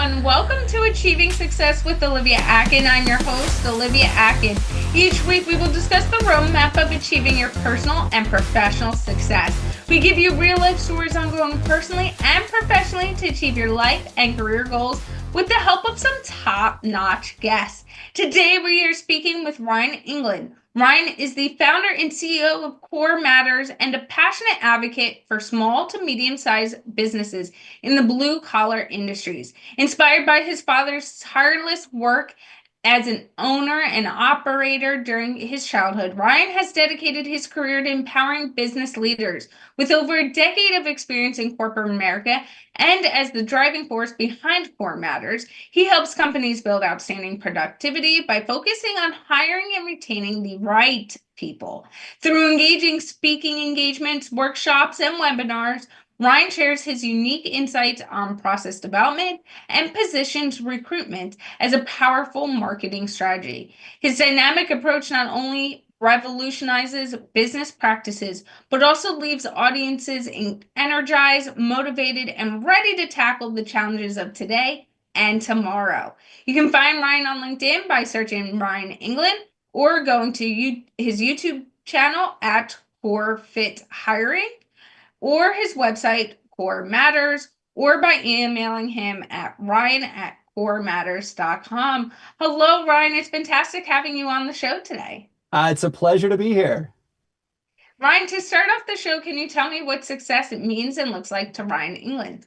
everyone. Welcome to Achieving Success with Olivia Akin. I'm your host, Olivia Akin. Each week, we will discuss the roadmap of achieving your personal and professional success. We give you real life stories on growing personally and professionally to achieve your life and career goals with the help of some top-notch guests. Today, we are speaking with Ryan Englin. Ryan is the founder and CEO of Core Matters and a passionate advocate for small to medium-sized businesses in the blue-collar industries. Inspired by his father's tireless work as an owner and operator during his childhood, Ryan has dedicated his career to empowering business leaders. With over a decade of experience in corporate America and as the driving force behind Core Matters, he helps companies build outstanding productivity by focusing on hiring and retaining the right people. Through engaging speaking engagements, workshops, and webinars, Ryan shares his unique insights on process development and positions recruitment as a powerful marketing strategy. His dynamic approach not only revolutionizes business practices, but also leaves audiences energized, motivated, and ready to tackle the challenges of today and tomorrow. You can find Ryan on LinkedIn by searching Ryan Englin or going to his YouTube channel at Core Fit Hiring, or his website, Core Matters, or by emailing him at ryan@corematters.com. Hello, Ryan. It's fantastic having you on the show today. It's a pleasure to be here. Ryan, to start off the show, can you tell me what success means and looks like to Ryan England?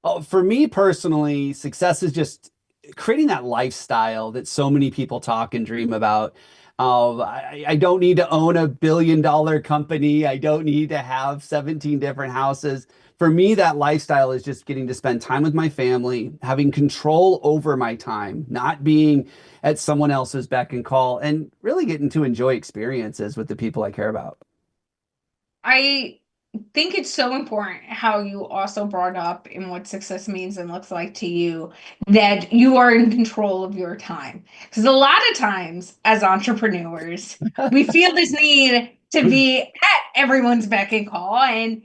Oh, for me personally, success is just creating that lifestyle that so many people talk and dream about. I don't need to own a $1 billion company. I don't need to have 17 different houses. For me, that lifestyle is just getting to spend time with my family, having control over my time, not being at someone else's beck and call, and really getting to enjoy experiences with the people I care about. I think it's so important how you also brought up in what success means and looks like to you that you are in control of your time. Because a lot of times as entrepreneurs, we feel this need to be at everyone's beck and call. And,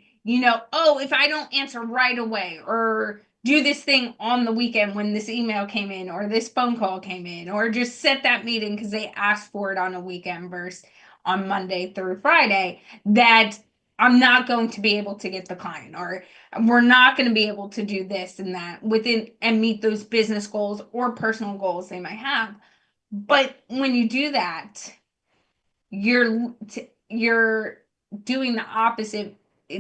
oh, if I don't answer right away or do this thing on the weekend when this email came in or this phone call came in, or just set that meeting because they asked for it on a weekend versus on Monday through Friday, that I'm not going to be able to get the client, or we're not going to be able to do this and that within and meet those business goals or personal goals they might have. But when you do that, you're doing the opposite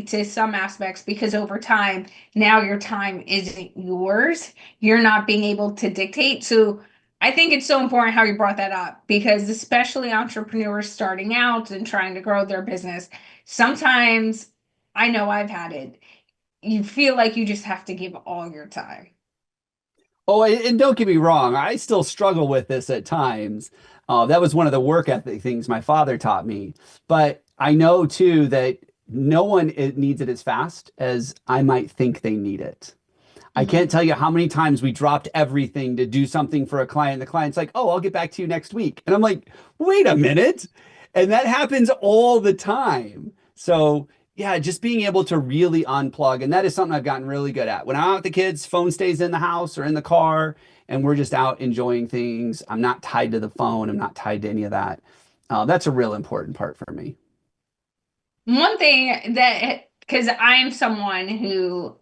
to some aspects, because over time now your time isn't yours. You're not being able to dictate. So I think it's so important how you brought that up, because especially entrepreneurs starting out and trying to grow their business, sometimes, I know I've had it, you feel like you just have to give all your time. Oh, and don't get me wrong, I still struggle with this at times. That was one of the work ethic things my father taught me. But I know too that no one needs it as fast as I might think they need it. I can't Mhm. tell you how many times we dropped everything to do something for a client. The client's like, "Oh, I'll get back to you next week." And I'm like, "Wait a minute." And that happens all the time. So, yeah, just being able to really unplug. And that is something I've gotten really good at. When I'm out with the kids, phone stays in the house or in the car, and we're just out enjoying things. I'm not tied to the phone. I'm not tied to any of that. That's a real important part for me. One thing that, because I'm someone who,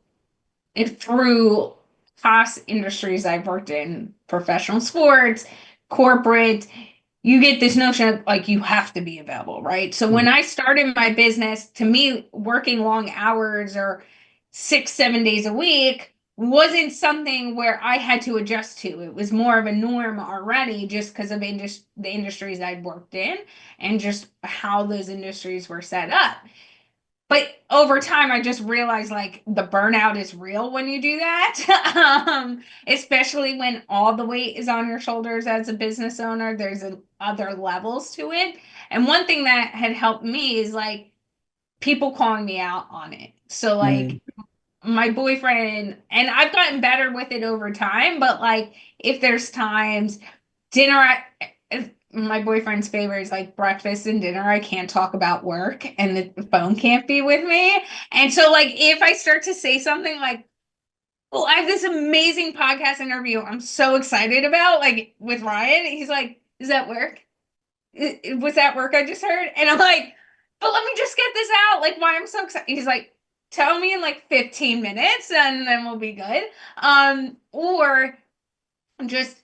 if through past industries I've worked in, professional sports, corporate, you get this notion of like you have to be available, right? So when Mhm. I started my business, to me, working long hours or 6, 7 days a week wasn't something where I had to adjust to. It was more of a norm already, just because of the industries I'd worked in and just how those industries were set up. But over time, I just realized like the burnout is real when you do that. Especially when all the weight is on your shoulders as a business owner. There's other levels to it. And one thing that had helped me is like people calling me out on it. So like Mm. my boyfriend, and I've gotten better with it over time, but like if there's times dinner, if my boyfriend's favorite is like breakfast and dinner, I can't talk about work and the phone can't be with me. And so like if I start to say something like Well, I have this amazing podcast interview I'm so excited about, like with Ryan. He's like, "Is that work? Was that work I just heard?" And I'm like, "But let me just get this out. Like, why I'm so excited." He's like, "Tell me in like 15 minutes, and then we'll be good." Or just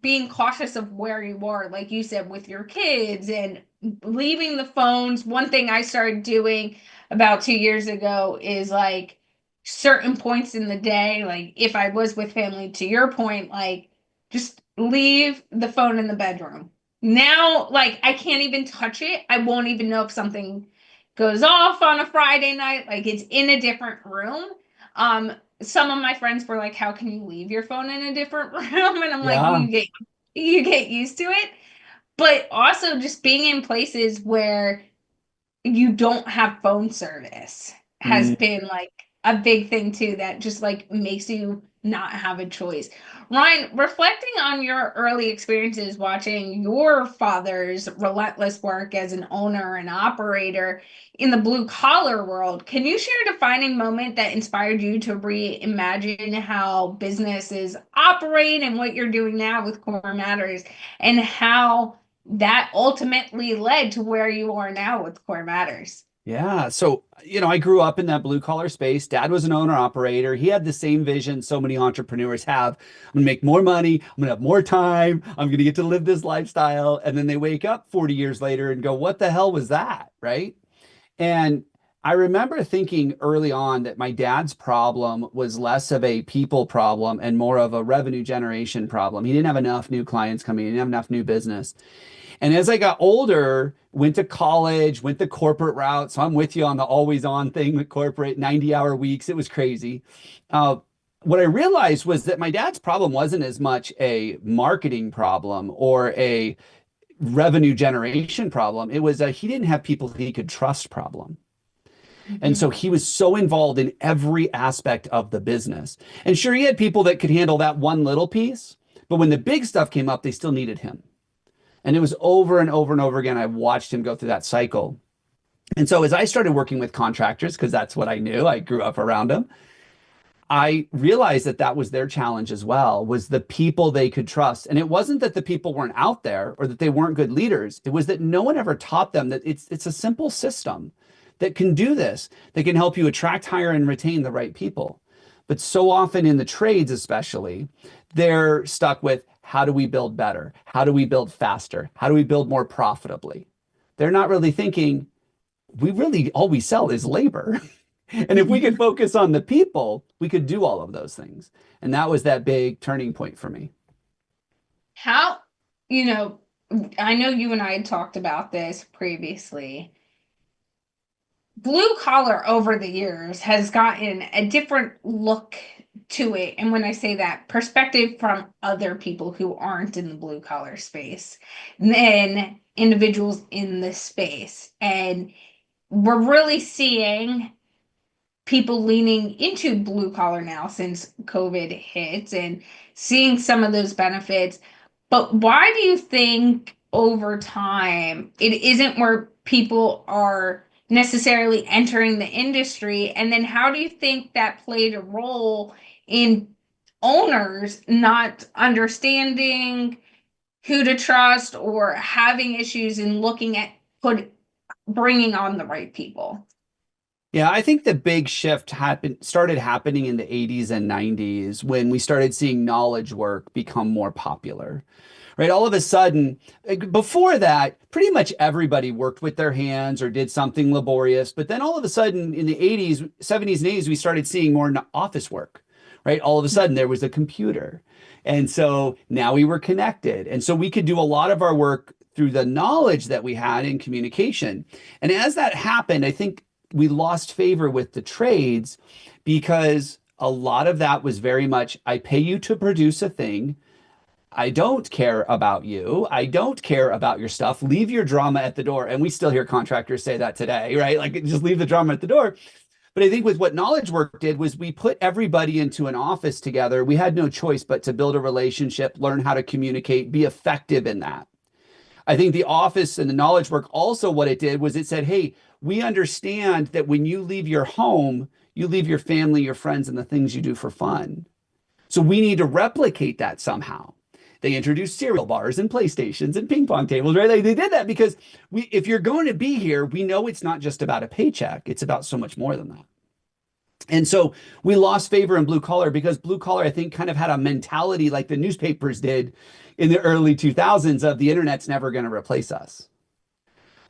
being cautious of where you are, like you said, with your kids and leaving the phones. One thing I started doing about 2 years ago is like certain points in the day, like if I was with family, to your point, like just leave the phone in the bedroom. Now, like I can't even touch it. I won't even know if something goes off on a Friday night, like it's in a different room. Um, some of my friends were like, "How can you leave your phone in a different room?" And I'm like, Yeah. you get used to it. But also just being in places where you don't have phone service has Mm. been like a big thing too, that just like makes you not have a choice. Ryan, reflecting on your early experiences watching your father's relentless work as an owner and operator in the blue collar world, can you share a defining moment that inspired you to reimagine how businesses operate and what you're doing now with Core Matters, and how that ultimately led to where you are now with Core Matters? Yeah. So, I grew up in that blue collar space. Dad was an owner operator. He had the same vision so many entrepreneurs have. I'm going to make more money. I'm going to have more time. I'm going to get to live this lifestyle. And then they wake up 40 years later and go, what the hell was that? Right. And I remember thinking early on that my dad's problem was less of a people problem and more of a revenue generation problem. He didn't have enough new clients coming in, he didn't have enough new business. And as I got older, went to college, went the corporate route. So I'm with you on the always on thing with corporate 90-hour weeks. It was crazy. Uh, what I realized was that my dad's problem wasn't as much a marketing problem or a revenue generation problem. It was a he didn't have people he could trust problem. And so Mhm. he was so involved in every aspect of the business. And sure, he had people that could handle that one little piece, but when the big stuff came up, they still needed him. And it was over and over and over again. I watched him go through that cycle. And so as I started working with contractors, because that's what I knew, I grew up around them, I realized that that was their challenge as well, was the people they could trust. And it wasn't that the people weren't out there or that they weren't good leaders. It was that no one ever taught them that it's a simple system that can do this, that can help you attract, hire, and retain the right people. But so often in the trades, especially, they're stuck with how do we build better? How do we build faster? How do we build more profitably? They're not really thinking, we really, all we sell is labor. And if we could focus on the people, we could do all of those things. And that was that big turning point for me. How, you know, I know you and I had talked about this previously. Blue collar over the years has gotten a different look to it. And when I say that, perspective from other people who aren't in the blue collar space than individuals in this space. And we're really seeing people leaning into blue collar now since COVID hit and seeing some of those benefits. But why do you think over time it isn't where people are necessarily entering the industry? And then how do you think that played a role in owners not understanding who to trust or having issues in looking at bringing on the right people? Yeah, I think the big shift started happening in the 80s and 90s when we started seeing knowledge work become more popular. Right? All of a sudden, before that, pretty much everybody worked with their hands or did something laborious. But then all of a sudden in the 80s, 70s, and 80s, we started seeing more office work, right? All of a sudden there was a computer. And so now we were connected. And so we could do a lot of our work through the knowledge that we had in communication. And as that happened, I think we lost favor with the trades because a lot of that was very much, I pay you to produce a thing. I don't care about you. I don't care about your stuff. Leave your drama at the door. And we still hear contractors say that today, right? Like just leave the drama at the door. But I think with what knowledge work did was we put everybody into an office together. We had no choice but to build a relationship, learn how to communicate, be effective in that. I think the office and the knowledge work also what it did was it said, hey, we understand that when you leave your home, you leave your family, your friends, and the things you do for fun. So we need to replicate that somehow. They introduced cereal bars and PlayStations and ping pong tables, right? Like they did that because if you're going to be here, we know it's not just about a paycheck. It's about so much more than that. And so we lost favor in blue collar because blue collar, I think, kind of had a mentality like the newspapers did in the early 2000s of the internet's never going to replace us.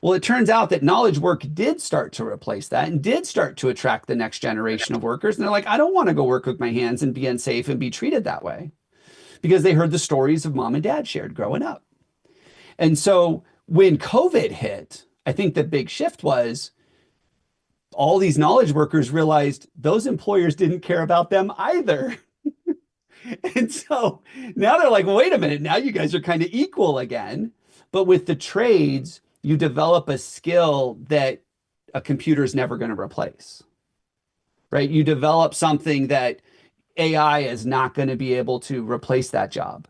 Well, it turns out that knowledge work did start to replace that and did start to attract the next generation of workers. And they're like, I don't want to go work with my hands and be unsafe and be treated that way because they heard the stories of mom and dad shared growing up. And so when COVID hit, I think the big shift was all these knowledge workers realized those employers didn't care about them either. And so now they're like, well, wait a minute, now you guys are kind of equal again. But with the trades, you develop a skill that a computer is never going to replace, right? You develop something that AI is not going to be able to replace that job.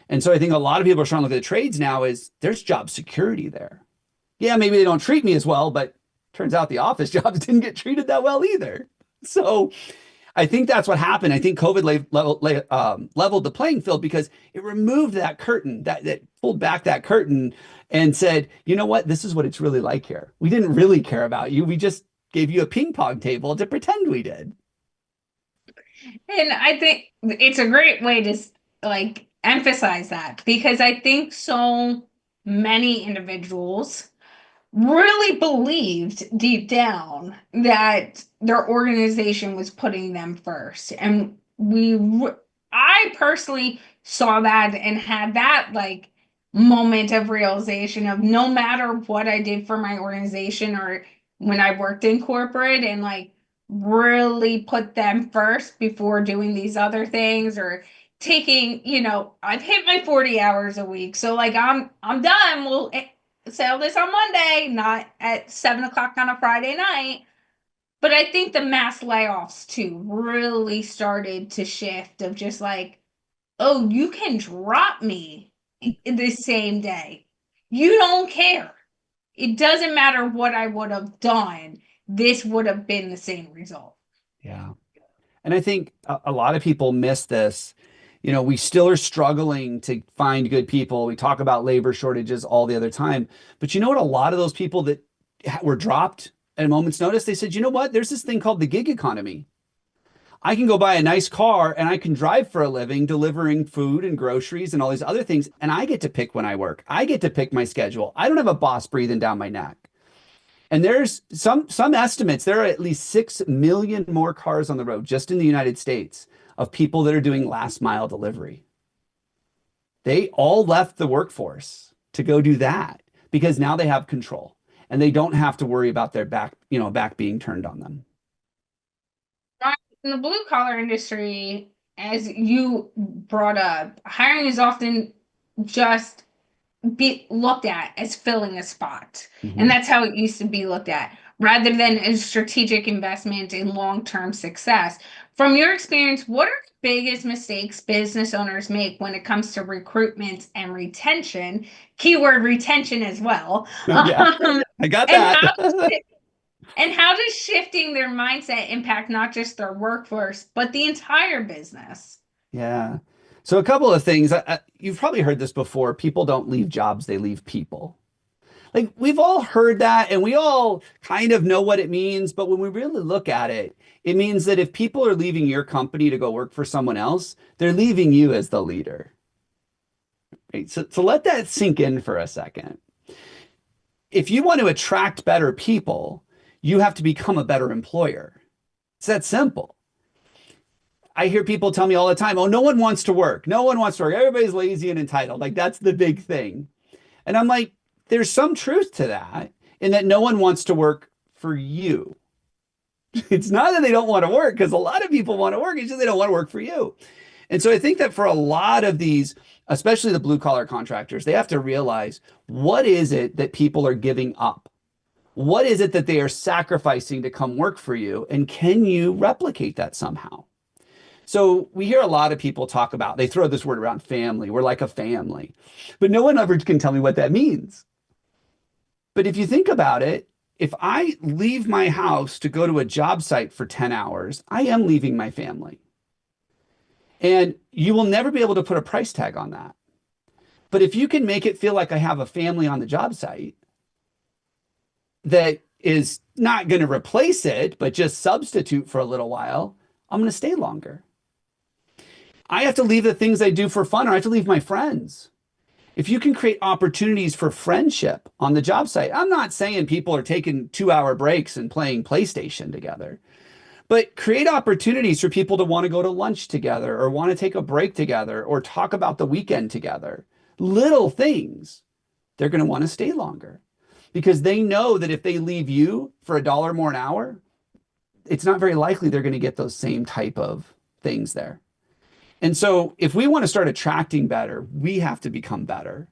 And so I think a lot of people are trying to look at the trades now is there's job security there. Yeah, maybe they don't treat me as well, but turns out the office jobs didn't get treated that well either. So I think that's what happened. I think COVID leveled the playing field because it removed that curtain, that pulled back that curtain and said, you know what, this is what it's really like here. We didn't really care about you. We just gave you a ping pong table to pretend we did. And I think it's a great way to like emphasize that because I think so many individuals really believed deep down that their organization was putting them first. And I personally saw that and had that like moment of realization of no matter what I did for my organization or when I worked in corporate and like really put them first before doing these other things or taking, I've hit my 40 hours a week. So like I'm done. We'll sell this on Monday, not at 7 o'clock on a Friday night. But I think the mass layoffs too really started to shift of just like, oh, you can drop me the same day. You don't care. It doesn't matter what I would have done. This would have been the same result. Yeah. And I think a lot of people miss this. We still are struggling to find good people. We talk about labor shortages all the other time. But you know what? A lot of those people that were dropped at a moment's notice, they said, you know what? There's this thing called the gig economy. I can go buy a nice car and I can drive for a living, delivering food and groceries and all these other things. And I get to pick when I work. I get to pick my schedule. I don't have a boss breathing down my neck. And there's some estimates, there are at least 6 million more cars on the road just in the United States of people that are doing last mile delivery. They all left the workforce to go do that because now they have control and they don't have to worry about their back being turned on them. In the blue collar industry, as you brought up, hiring is often just be looked at as filling a spot. Mm-hmm. And that's how it used to be looked at, rather than a strategic investment in long-term success. From your experience, what are the biggest mistakes business owners make when it comes to recruitment and retention? Keyword retention as well. Yeah, I got that. And how does shifting their mindset impact not just their workforce, but the entire business? Yeah. So a couple of things. You've probably heard this before. People don't leave jobs, they leave people. Like we've all heard that and we all kind of know what it means. But when we really look at it, it means that if people are leaving your company to go work for someone else, they're leaving you as the leader. Right? So let that sink in for a second. If you want to attract better people, you have to become a better employer. It's that simple. I hear people tell me all the time, oh, no one wants to work. No one wants to work. Everybody's lazy and entitled. Like that's the big thing. And I'm like, there's some truth to that in that no one wants to work for you. It's not that they don't want to work because a lot of people want to work. It's just they don't want to work for you. And so I think that for a lot of these, especially the blue collar contractors, they have to realize what is it that people are giving up? What is it that they are sacrificing to come work for you? And can you replicate that somehow? So we hear a lot of people talk about, they throw this word around family. We're like a family, but no one ever can tell me what that means. But if you think about it, if I leave my house to go to a job site for 10 hours, I am leaving my family. And you will never be able to put a price tag on that. But if you can make it feel like I have a family on the job site that is not going to replace it, but just substitute for a little while, I'm going to stay longer. I have to leave the things I do for fun, or I have to leave my friends. If you can create opportunities for friendship on the job site, I'm not saying people are taking 2 hour breaks and playing PlayStation together, but create opportunities for people to want to go to lunch together or want to take a break together or talk about the weekend together. Little things, they're going to want to stay longer because they know that if they leave you for $1 more an hour, it's not very likely they're going to get those same type of things there. And so if we want to start attracting better, we have to become better.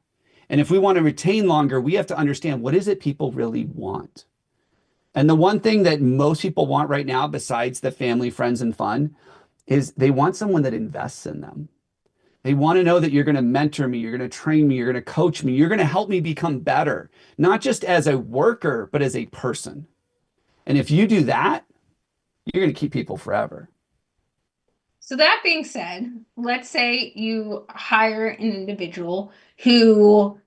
And if we want to retain longer, we have to understand what is it people really want. And the one thing that most people want right now, besides the family, friends, and fun, is they want someone that invests in them. They want to know that you're going to mentor me, you're going to train me, you're going to coach me, you're going to help me become better, not just as a worker, but as a person. And if you do that, you're going to keep people forever. So that being said, let's say you hire an individual who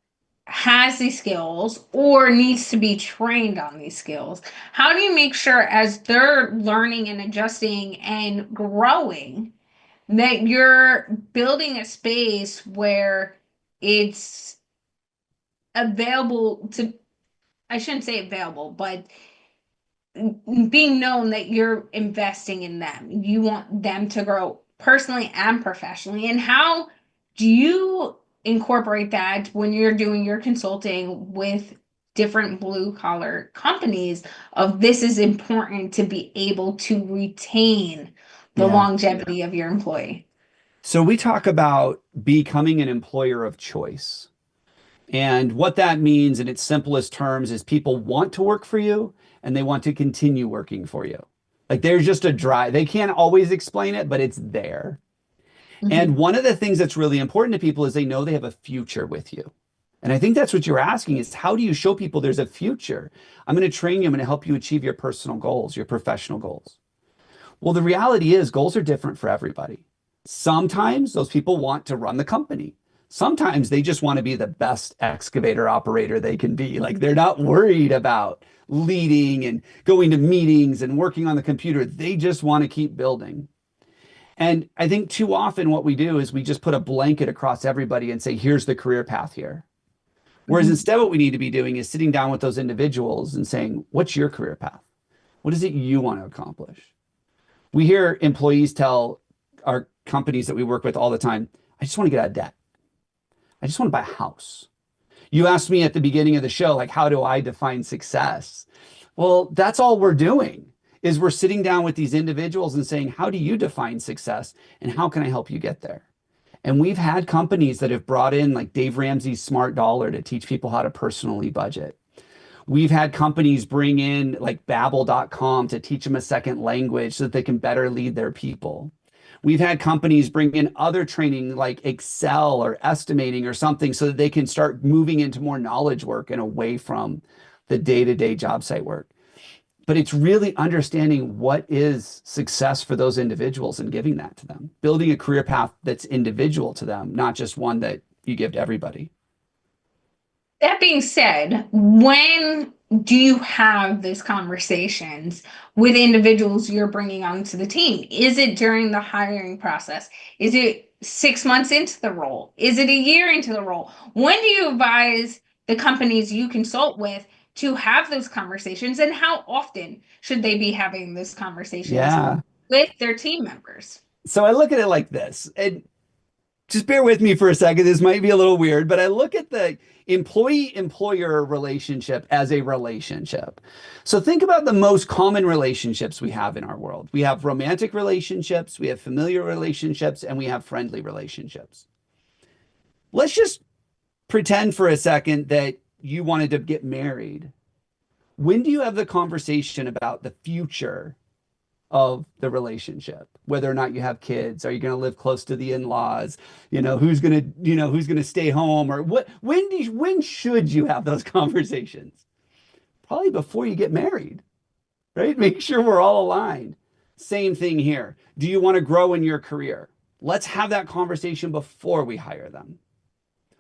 has these skills or needs to be trained on these skills. How do you make sure as they're learning and adjusting and growing that you're building a space where it's available to, I shouldn't say available, but being known that you're investing in them. You want them to grow personally and professionally. And how do you incorporate that when you're doing your consulting with different blue collar companies of this is important to be able to retain the Yeah. longevity of your employee? So we talk about becoming an employer of choice. And what that means in its simplest terms is people want to work for you and they want to continue working for you. Like there's just a drive. They can't always explain it, but it's there. And Mhm. one of the things that's really important to people is they know they have a future with you. And I think that's what you're asking is how do you show people there's a future? I'm going to train you. I'm going to help you achieve your personal goals, your professional goals. Well, the reality is goals are different for everybody. Sometimes those people want to run the company. Sometimes they just want to be the best excavator operator they can be. Like they're not worried about leading and going to meetings and working on the computer. They just want to keep building. And I think too often what we do is we just put a blanket across everybody and say, here's the career path here. Whereas Mhm. instead, what we need to be doing is sitting down with those individuals and saying, what's your career path? What is it you want to accomplish? We hear employees tell our companies that we work with all the time, I just want to get out of debt. I just want to buy a house. You asked me at the beginning of the show, like, how do I define success? Well, that's all we're doing is we're sitting down with these individuals and saying, how do you define success and how can I help you get there? And we've had companies that have brought in like Dave Ramsey's Smart Dollar to teach people how to personally budget. We've had companies bring in like Babbel.com to teach them a second language so that they can better lead their people. We've had companies bring in other training like Excel or estimating or something so that they can start moving into more knowledge work and away from the day-to-day job site work. But it's really understanding what is success for those individuals and giving that to them, building a career path that's individual to them, not just one that you give to everybody. That being said, when do you have these conversations with individuals you're bringing onto the team? Is it during the hiring process? Is it 6 months into the role? Is it a year into the role? When do you advise the companies you consult with to have those conversations, and how often should they be having those conversations Yeah. with their team members? So I look at it like this, and just bear with me for a second. This might be a little weird, but I look at the employee employer relationship as a relationship. So think about the most common relationships we have in our world. We have romantic relationships, we have familiar relationships, and we have friendly relationships. Let's just pretend for a second that you wanted to get married. When do you have the conversation about the future of the relationship, whether or not you have kids? Are you going to live close to the in-laws? Who's going to stay home, or when should you have those conversations? probably before you get married, right? Make sure we're all aligned. Same thing here. Do you want to grow in your career? Let's have that conversation before we hire them.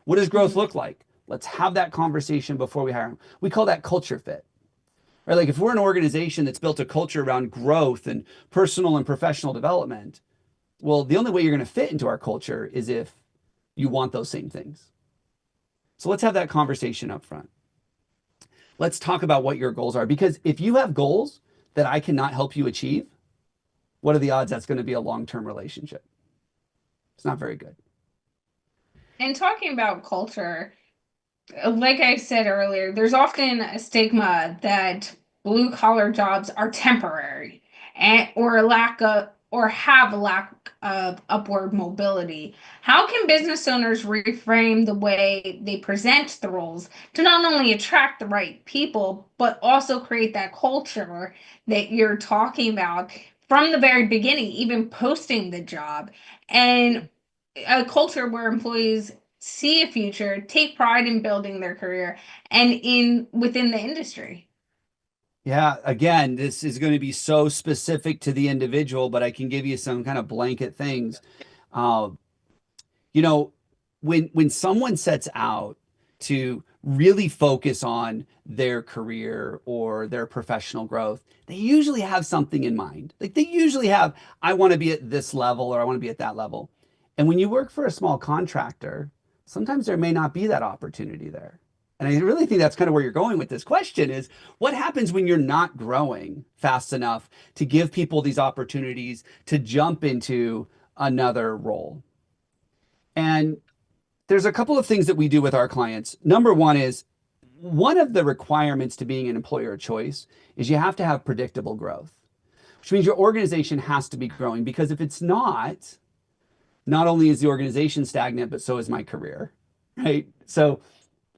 What does growth look like? Let's have that conversation before we hire them. We call that culture fit. Right? Like if we're an organization that's built a culture around growth and personal and professional development, well, the only way you're going to fit into our culture is if you want those same things. So let's have that conversation up front. Let's talk about what your goals are. Because if you have goals that I cannot help you achieve, what are the odds that's going to be a long-term relationship? It's not very good. And talking about culture, like I said earlier, there's often a stigma that blue collar jobs are temporary and or lack of or have a lack of upward mobility. How can business owners reframe the way they present the roles to not only attract the right people, but also create that culture that you're talking about from the very beginning, even posting the job, and a culture where employees see a future, take pride in building their career and in within the industry. Yeah, again, this is going to be so specific to the individual, but I can give you some kind of blanket things. Uh, you know, when someone sets out to really focus on their career or their professional growth, they usually have something in mind. Like they usually have, I want to be at this level or I want to be at that level. And when you work for a small contractor, sometimes there may not be that opportunity there. And I really think that's kind of where you're going with this question is what happens when you're not growing fast enough to give people these opportunities to jump into another role? And there's a couple of things that we do with our clients. Number one is one of the requirements to being an employer of choice is you have to have predictable growth, which means your organization has to be growing because if it's not, not only is the organization stagnant, but so is my career, right? So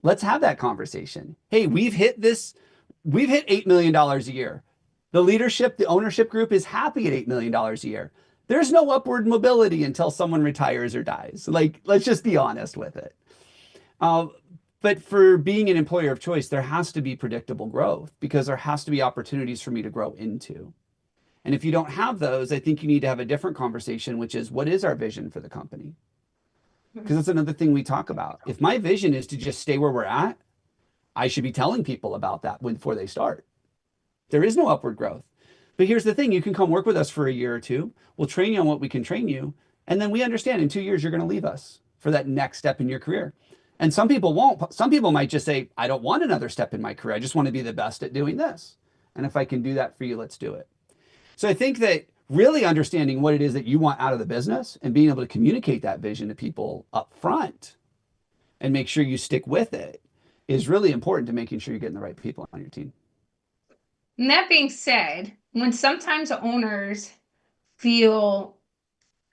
let's have that conversation. Hey, we've hit $8 million a year. The leadership, the ownership group is happy at $8 million a year. There's no upward mobility until someone retires or dies. Like, let's just be honest with it. Uh, but for being an employer of choice, there has to be predictable growth because there has to be opportunities for me to grow into. And if you don't have those, I think you need to have a different conversation, which is what is our vision for the company? Because that's another thing we talk about. If my vision is to just stay where we're at, I should be telling people about that before they start. There is no upward growth. But here's the thing, you can come work with us for a year or two. We'll train you on what we can train you. And then we understand in 2 years, you're going to leave us for that next step in your career. And some people won't. Some people might just say, I don't want another step in my career. I just want to be the best at doing this. And if I can do that for you, let's do it. So I think that really understanding what it is that you want out of the business and being able to communicate that vision to people up front and make sure you stick with it is really important to making sure you're getting the right people on your team. And that being said, when sometimes owners feel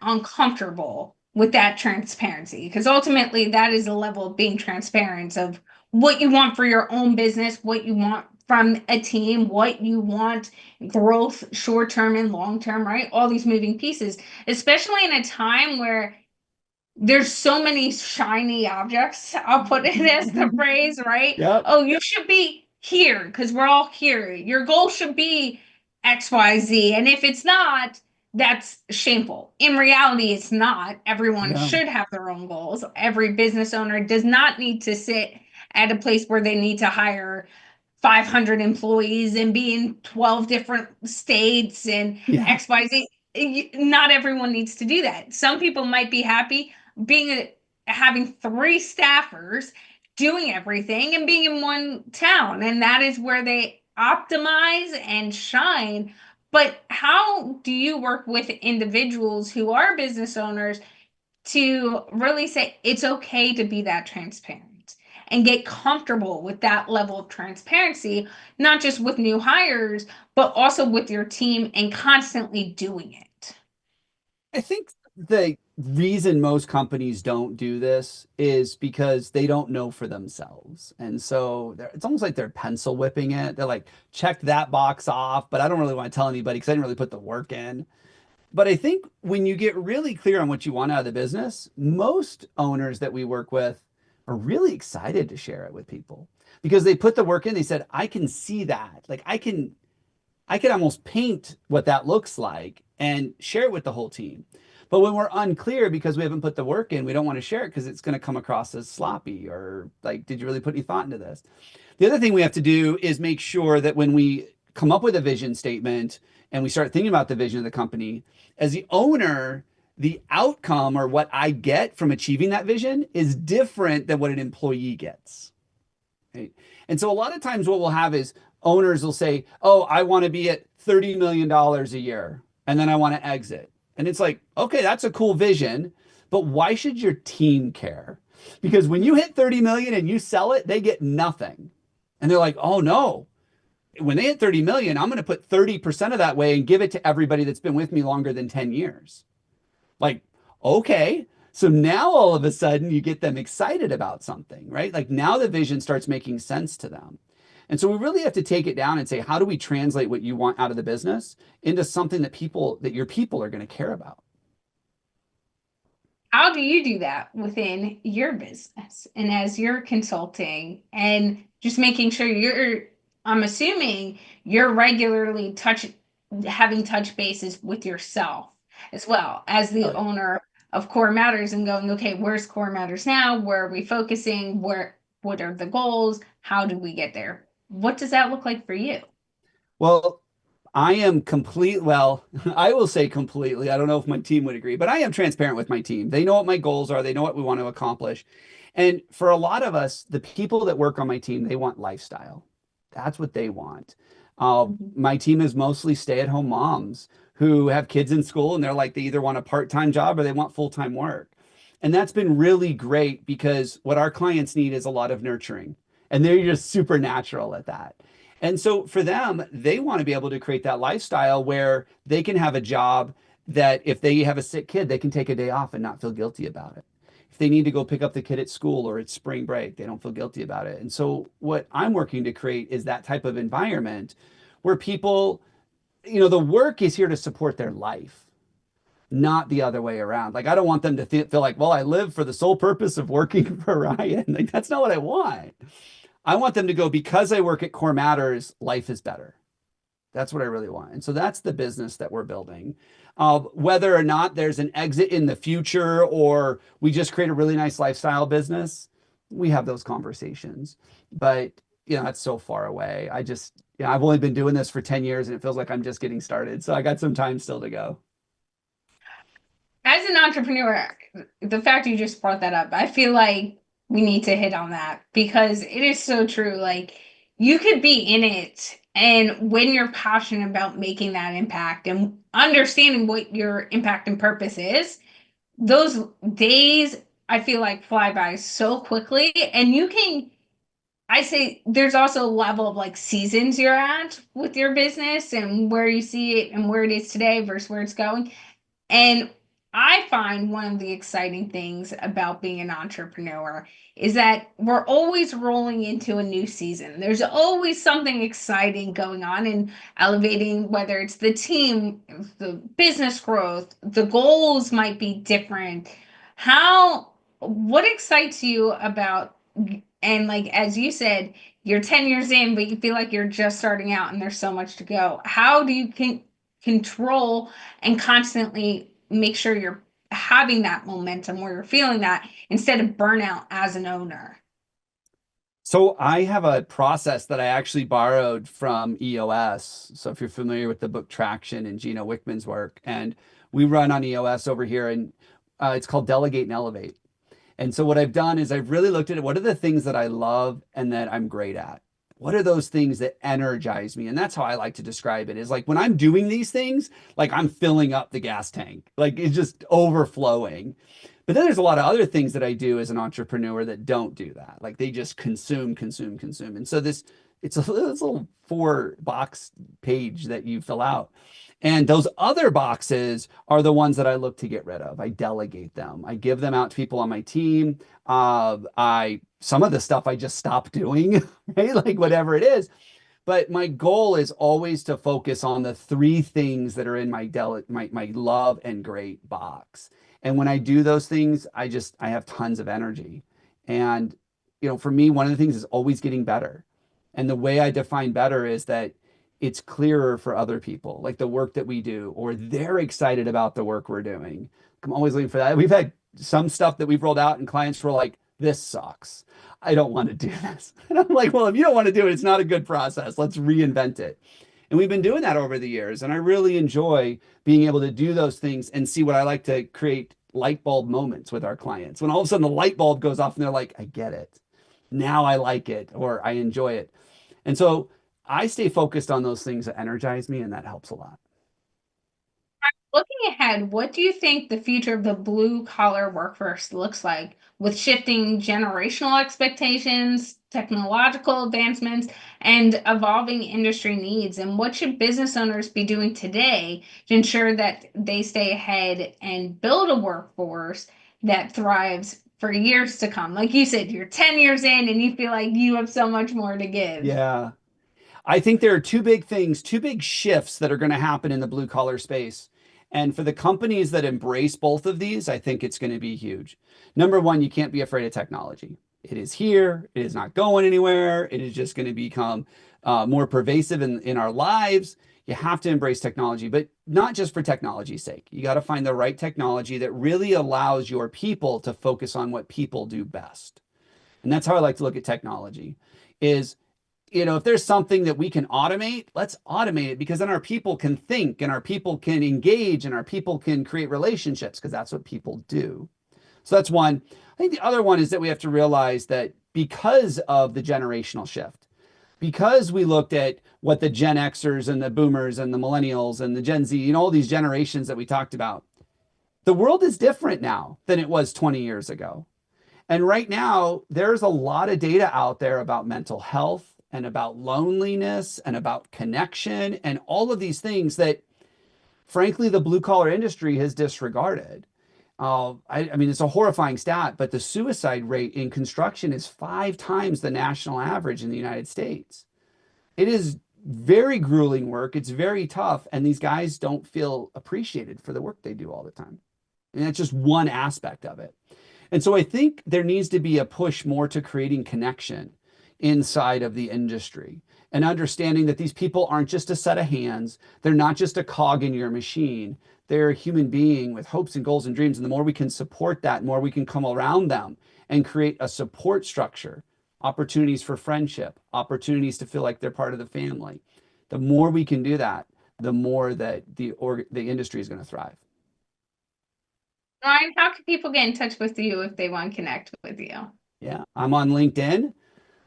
uncomfortable with that transparency, because ultimately that is a level of being transparent of what you want for your own business, what you want from a team, what you want growth short term and long term, right? All these moving pieces, especially in a time where there's so many shiny objects. I'll put it as the phrase, right? Yep. Oh, you should be here because we're all here. Your goal should be XYZ. And if it's not, that's shameful. In reality, it's not. Everyone Yeah. should have their own goals. Every business owner does not need to sit at a place where they need to hire 500 employees and be in 12 different states and Yeah. XYZ. Not everyone needs to do that. Some people might be happy having three staffers doing everything and being in one town, and that is where they optimize and shine. But how do you work with individuals who are business owners to really say it's okay to be that transparent and get comfortable with that level of transparency, not just with new hires, but also with your team and constantly doing it? I think the reason most companies don't do this is because they don't know for themselves. And so it's almost like they're pencil whipping it. They're like, check that box off, but I don't really want to tell anybody because I didn't really put the work in. But I think when you get really clear on what you want out of the business, most owners that we work with are really excited to share it with people. because they put the work in. They said, I can see that. Like I can almost paint what that looks like and share it with the whole team. But when we're unclear because we haven't put the work in, we don't want to share it because it's going to come across as sloppy or like, did you really put any thought into this? The other thing we have to do is make sure that when we come up with a vision statement and we start thinking about the vision of the company, as the owner, the outcome or what I get from achieving that vision is different than what an employee gets. Right? And so a lot of times what we'll have is owners will say, oh, I want to be at $30 million a year and then I want to exit. And it's like, okay, that's a cool vision, but why should your team care? Because when you hit 30 million and you sell it, they get nothing. And they're like, oh no, when they hit 30 million, I'm going to put 30% of that way and give it to everybody that's been with me longer than 10 years. Like, okay. So now all of a sudden you get them excited about something, right? Like now the vision starts making sense to them. And so we really have to take it down and say, how do we translate what you want out of the business into something that your people are going to care about? How do you do that within your business and as you're consulting and just making sure I'm assuming you're regularly having touch bases with yourself as well as the Oh, owner of Core Matters and going, okay, where's Core Matters now? Where are we focusing? What are the goals? How do we get there? What does that look like for you? well, I am well, I will say completely. I don't know if my team would agree, but I am transparent with my team. They know what my goals are, they know what we want to accomplish. And for a lot of us, the people that work on my team, they want lifestyle. That's what they want. Mhm. My team is mostly stay-at-home moms who have kids in school and they're like, they either want a part-time job or they want full-time work. And that's been really great because what our clients need is a lot of nurturing. And they're just super natural at that. And so for them, they want to be able to create that lifestyle where they can have a job that if they have a sick kid, they can take a day off and not feel guilty about it. If they need to go pick up the kid at school or it's spring break, they don't feel guilty about it. And so what I'm working to create is that type of environment where people, the work is here to support their life, not the other way around. Like I don't want them to feel like, well, I live for the sole purpose of working for Ryan. Like that's not what I want. I want them to go, because I work at Core Matters, life is better. That's what I really want. And so that's the business that we're building. Whether or not there's an exit in the future or we just create a really nice lifestyle business, we have those conversations. But, that's so far away. I've only been doing this for 10 years and it feels like I'm just getting started. So I got some time still to go. As an entrepreneur, the fact you just brought that up, I feel like we need to hit on that because it is so true. Like you could be in it, and when you're passionate about making that impact and understanding what your impact and purpose is, those days I feel like fly by so quickly. And I say there's also a level of like seasons you're at with your business and where you see it and where it is today versus where it's going. And I find one of the exciting things about being an entrepreneur is that we're always rolling into a new season. There's always something exciting going on and elevating, whether it's the team, the business growth, the goals might be different. What excites you about, and like, as you said, you're 10 years in, but you feel like you're just starting out and there's so much to go. How do you control and constantly make sure you're having that momentum where you're feeling that instead of burnout as an owner? So I have a process that I actually borrowed from EOS. So if you're familiar with the book Traction and Gino Wickman's work, and we run on EOS over here, and it's called Delegate and Elevate. And so what I've done is I've really looked at it. What are the things that I love and that I'm great at? What are those things that energize me? And that's how I like to describe it is like when I'm doing these things, like I'm filling up the gas tank, like it's just overflowing. But then there's a lot of other things that I do as an entrepreneur that don't do that. Like they just consume, consume, consume. And so it's a little 4 box page that you fill out. And those other boxes are the ones that I look to get rid of. I delegate them. I give them out to people on my team. Some of the stuff I just stop doing, right? Like whatever it is. But my goal is always to focus on the 3 things that are in my love and great box. And when I do those things, I have tons of energy. And for me, one of the things is always getting better. And the way I define better is that it's clearer for other people, like the work that we do, or they're excited about the work we're doing. I'm always looking for that. We've had some stuff that we've rolled out and clients were like, this sucks. I don't want to do this. And I'm like, well, if you don't want to do it, it's not a good process. Let's reinvent it. And we've been doing that over the years. And I really enjoy being able to do those things and see what I like to create light bulb moments with our clients. When all of a sudden the light bulb goes off and they're like, I get it. Now I like it or I enjoy it. And so I stay focused on those things that energize me, and that helps a lot. Looking ahead, what do you think the future of the blue collar workforce looks like with shifting generational expectations, technological advancements, and evolving industry needs? And what should business owners be doing today to ensure that they stay ahead and build a workforce that thrives for years to come? Like you said, you're 10 years in and you feel like you have so much more to give. Yeah. I think there are two big things, two big shifts that are going to happen in the blue collar space. And for the companies that embrace both of these, I think it's going to be huge. Number one, you can't be afraid of technology. It is here. It is not going anywhere. It is just going to become more pervasive in our lives. You have to embrace technology, but not just for technology's sake. You got to find the right technology that really allows your people to focus on what people do best. And that's how I like to look at technology is, if there's something that we can automate, let's automate it because then our people can think and our people can engage and our people can create relationships because that's what people do. So that's one. I think the other one is that we have to realize that because of the generational shift, because we looked at what the Gen Xers and the boomers and the millennials and the Gen Z, all these generations that we talked about, the world is different now than it was 20 years ago. And right now, there's a lot of data out there about mental health and about loneliness and about connection and all of these things that, frankly, the blue collar industry has disregarded. I mean, it's a horrifying stat, but the suicide rate in construction is 5 times the national average in the United States. It is very grueling work. It's very tough. And these guys don't feel appreciated for the work they do all the time. And that's just one aspect of it. And so I think there needs to be a push more to creating connection inside of the industry and understanding that these people aren't just a set of hands. They're not just a cog in your machine. They're a human being with hopes and goals and dreams. And the more we can support that, the more we can come around them and create a support structure, opportunities for friendship, opportunities to feel like they're part of the family. The more we can do that, the more that the industry is going to thrive. Ryan, how can people get in touch with you if they want to connect with you? Yeah, I'm on LinkedIn.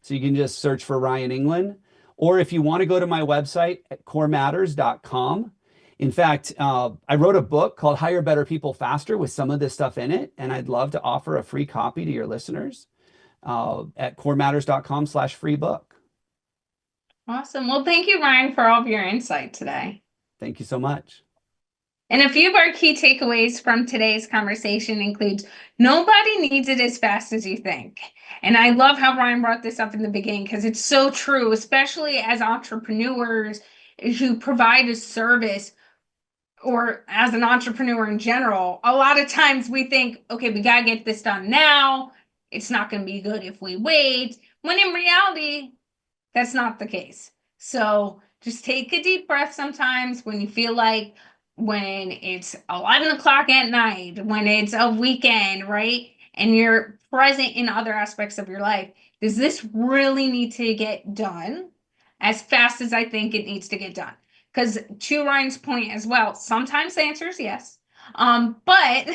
So you can just search for Ryan Englin. Or if you want to go to my website at corematters.com. In fact, I wrote a book called Hire Better People Faster with some of this stuff in it. And I'd love to offer a free copy to your listeners at corematters.com/free book. Awesome. Well, thank you, Ryan, for all of your insight today. Thank you so much. And a few of our key takeaways from today's conversation includes nobody needs it as fast as you think. And I love how Ryan brought this up in the beginning because it's so true, especially as entrepreneurs who provide a service or as an entrepreneur in general. A lot of times we think, okay, we got to get this done now. It's not going to be good if we wait. When in reality, that's not the case. So just take a deep breath sometimes when you feel like when it's 11 o'clock at night, when it's a weekend, right? And you're present in other aspects of your life. Does this really need to get done as fast as I think it needs to get done? Because to Ryan's point as well, sometimes the answer is yes. But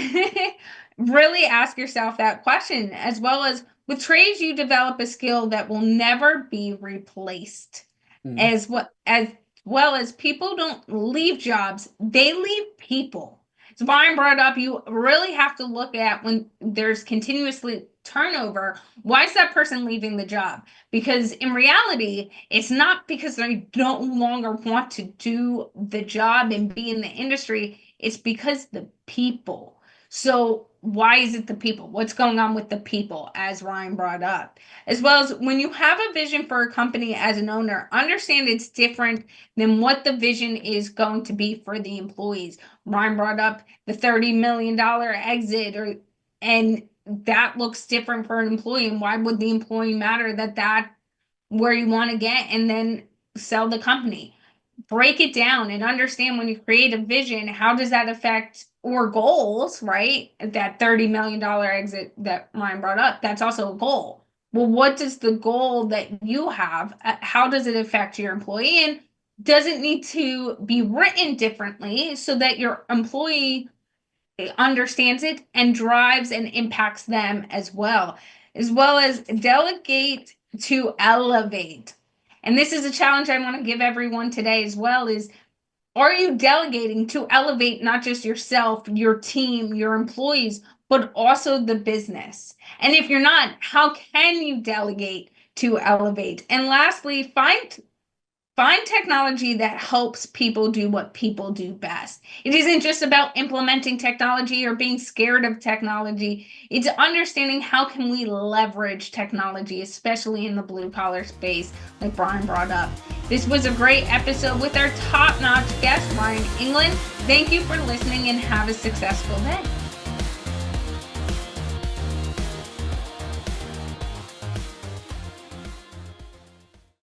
really ask yourself that question, as well as with trades, you develop a skill that will never be replaced. As well as people don't leave jobs, they leave people. So Brian brought up, you really have to look at when there's continuously turnover, why is that person leaving the job? Because in reality, it's not because they no longer want to do the job and be in the industry. It's because the people. So why is it the people? What's going on with the people, as Ryan brought up? As well as when you have a vision for a company as an owner, understand it's different than what the vision is going to be for the employees. Ryan brought up the $30 million exit, and that looks different for an employee, and why would the employee matter that where you want to get, and then sell the company. Break it down and understand when you create a vision, how does that affect, or goals, right? That $30 million exit that Ryan brought up, that's also a goal. Well, what does the goal that you have, how does it affect your employee? And does it need to be written differently so that your employee understands it and drives and impacts them as well as delegate to elevate. And this is a challenge I want to give everyone today as well is, are you delegating to elevate not just yourself, your team, your employees, but also the business? And if you're not, how can you delegate to elevate? And lastly, find technology that helps people do what people do best. It isn't just about implementing technology or being scared of technology. It's understanding how can we leverage technology, especially in the blue collar space, like Brian brought up. This was a great episode with our top-notch guest, Ryan Englin. Thank you for listening and have a successful day.